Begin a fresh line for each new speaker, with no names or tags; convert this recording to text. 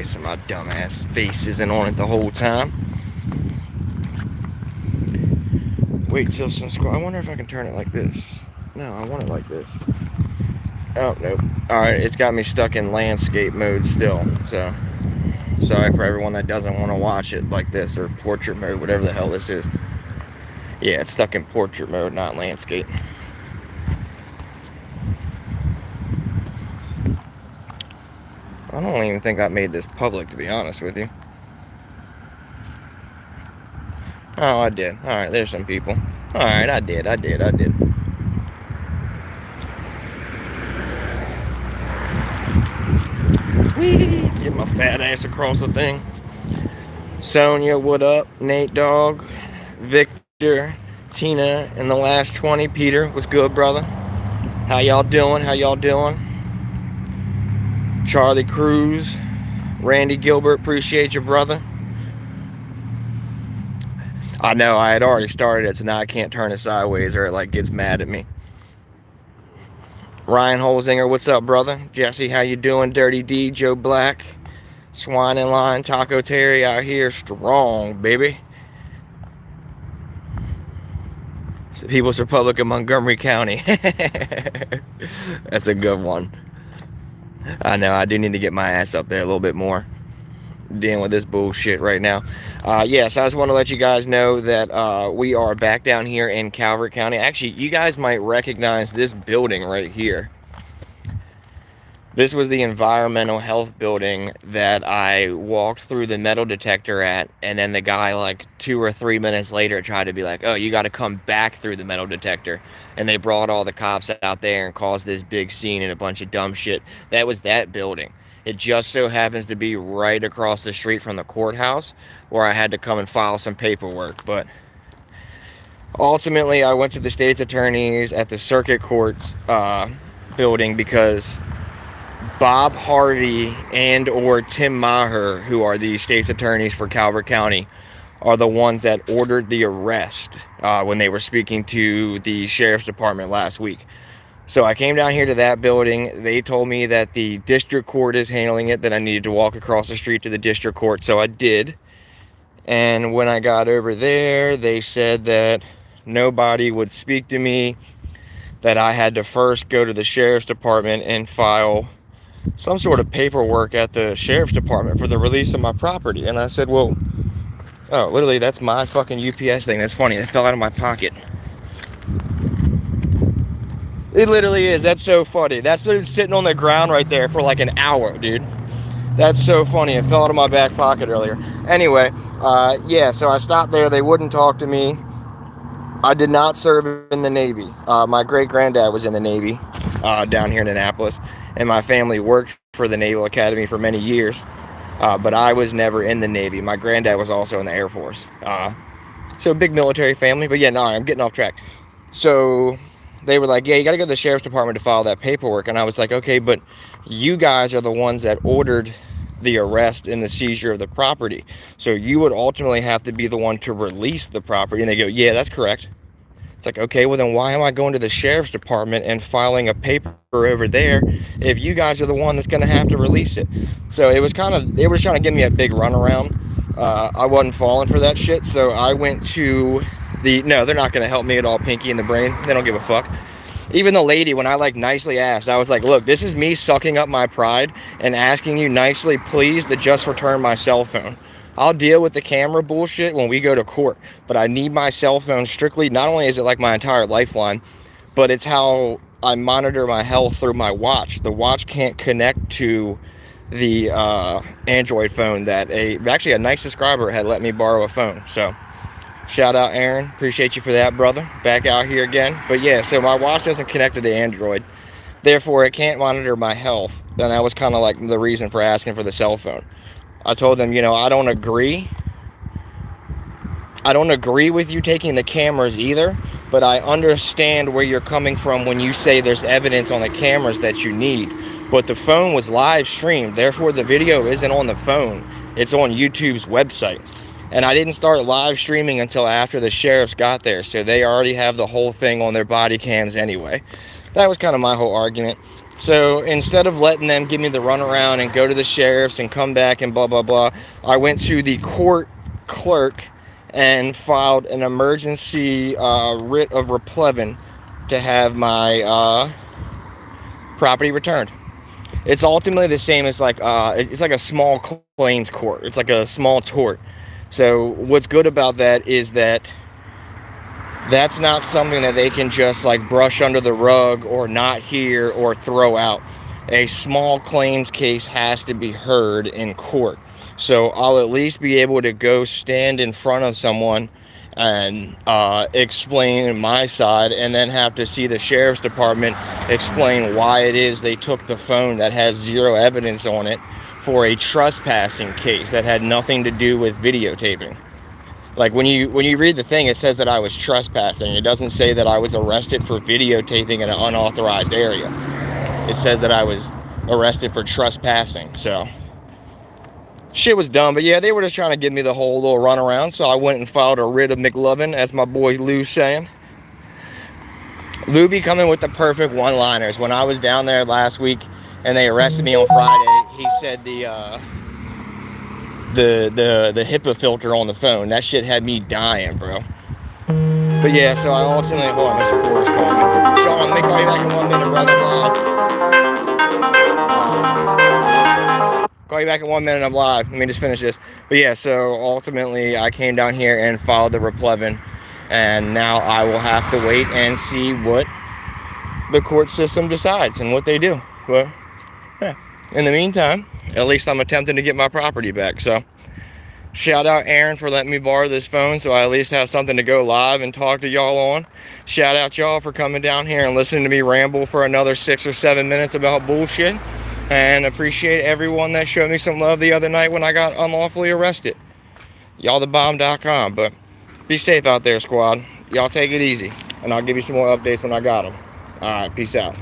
So my dumbass face isn't on it the whole time. Wait till subscribe. I wonder if I can turn it like this. No, I want it like this. Oh, nope. Alright, it's got me stuck in landscape mode still. So, sorry for everyone that doesn't want to watch it like this, or portrait mode, whatever the hell this is. Yeah, it's stuck in portrait mode, not landscape. I don't even think I made this public, to be honest with you. Oh, I did. Alright, there's some people. Alright, I did. Whee! Get my fat ass across the thing. Sonia, what up? Nate Dog, Victor, Tina, and the last 20. Peter, what's good, brother? How y'all doing? Charlie Cruz, Randy Gilbert, appreciate you, brother. I know, I had already started it, so now I can't turn it sideways or it like gets mad at me. Ryan Holzinger, what's up, brother? Jesse, how you doing? Dirty D, Joe Black, Swine in Line, Taco Terry out here strong, baby. People's Republic of Montgomery County. That's a good one. I know, I do need to get my ass up there a little bit more. Dealing with this bullshit right now. Yes, I just want to let you guys know that we are back down here in Calvert County. Actually, you guys might recognize this building right here. This was the environmental health building that I walked through the metal detector at, and then the guy like 2 or 3 minutes later tried to be like, oh, you got to come back through the metal detector. And they brought all the cops out there and caused this big scene and a bunch of dumb shit. That was that building. It just so happens to be right across the street from the courthouse where I had to come and file some paperwork. But ultimately, I went to the state's attorneys at the circuit court's building because Bob Harvey and or Tim Maher, who are the state's attorneys for Calvert County, are the ones that ordered the arrest when they were speaking to the sheriff's department last week. So I came down here to that building. They told me that the district court is handling it, that I needed to walk across the street to the district court. So I did. And when I got over there, they said that nobody would speak to me, that I had to first go to the sheriff's department and file some sort of paperwork at the sheriff's department for the release of my property. And I said, well, oh, literally, that's my fucking UPS thing. That's funny. It fell out of my pocket. It literally is. That's so funny. That's been sitting on the ground right there for like an hour, dude. That's so funny. It fell out of my back pocket earlier. Anyway, yeah, so I stopped there. They wouldn't talk to me. I did not serve in the Navy. My great-granddad was in the Navy down here in Annapolis, and my family worked for the Naval Academy for many years, but I was never in the Navy. My granddad was also in the Air Force. So a big military family, but yeah, no, I'm getting off track. So they were like, yeah, you got to go to the sheriff's department to file that paperwork. And I was like, okay, but you guys are the ones that ordered the arrest and the seizure of the property. So you would ultimately have to be the one to release the property. And they go, yeah, that's correct. It's like, okay, well then why am I going to the sheriff's department and filing a paper over there if you guys are the one that's going to have to release it? So it was kind of, they were trying to give me a big runaround. I wasn't falling for that shit. So I went to no, they're not going to help me at all, Pinky in the brain. They don't give a fuck. Even the lady, when I like nicely asked, I was like, look, this is me sucking up my pride and asking you nicely, please, to just return my cell phone. I'll deal with the camera bullshit when we go to court, but I need my cell phone strictly. Not only is it like my entire lifeline, but it's how I monitor my health through my watch. The watch can't connect to the Android phone that actually a nice subscriber had let me borrow a phone. So shout out Aaron, appreciate you for that, brother. Back out here again. But yeah, so my watch doesn't connect to the Android, therefore it can't monitor my health. And that was kind of like the reason for asking for the cell phone. I told them, you know, I don't agree with you taking the cameras either, but I understand where you're coming from when you say there's evidence on the cameras that you need. But the phone was live streamed, therefore the video isn't on the phone, it's on YouTube's website. And I didn't start live streaming until after the sheriffs got there, so they already have the whole thing on their body cams anyway. That was kind of my whole argument. So instead of letting them give me the runaround and go to the sheriff's and come back and blah, blah, blah, I went to the court clerk and filed an emergency writ of replevin to have my property returned. It's ultimately the same as like it's like a small claims court. It's like a small tort. So what's good about that is that that's not something that they can just like brush under the rug or not hear or throw out. A small claims case has to be heard in court. So I'll at least be able to go stand in front of someone and explain my side, and then have to see the sheriff's department explain why it is they took the phone that has zero evidence on it for a trespassing case that had nothing to do with videotaping. Like when you read the thing, it says that I was trespassing. It doesn't say that I was arrested for videotaping in an unauthorized area. It says that I was arrested for trespassing. So shit was dumb. But yeah, they were just trying to give me the whole little runaround. So I went and filed a writ of McLovin, as my boy Lou's saying. Lou be coming with the perfect one-liners. When I was down there last week and they arrested me on Friday, he said the HIPAA filter on the phone. That shit had me dying, bro. But yeah, so I ultimately, hold on, Mr. Porter's calling me. Sean, let me call you back in 1 minute, brother. Call you back in 1 minute, I'm live. Let me just finish this. But yeah, so ultimately I came down here and filed the replevin, and now I will have to wait and see what the court system decides and what they do. But yeah, in the meantime, at least I'm attempting to get my property back. So shout out Aaron for letting me borrow this phone so I at least have something to go live and talk to y'all on. Shout out y'all for coming down here and listening to me ramble for another 6 or 7 minutes about bullshit. And appreciate everyone that showed me some love the other night when I got unlawfully arrested. Y'allthebomb.com. But be safe out there, squad. Y'all take it easy. And I'll give you some more updates when I got them. All right, peace out.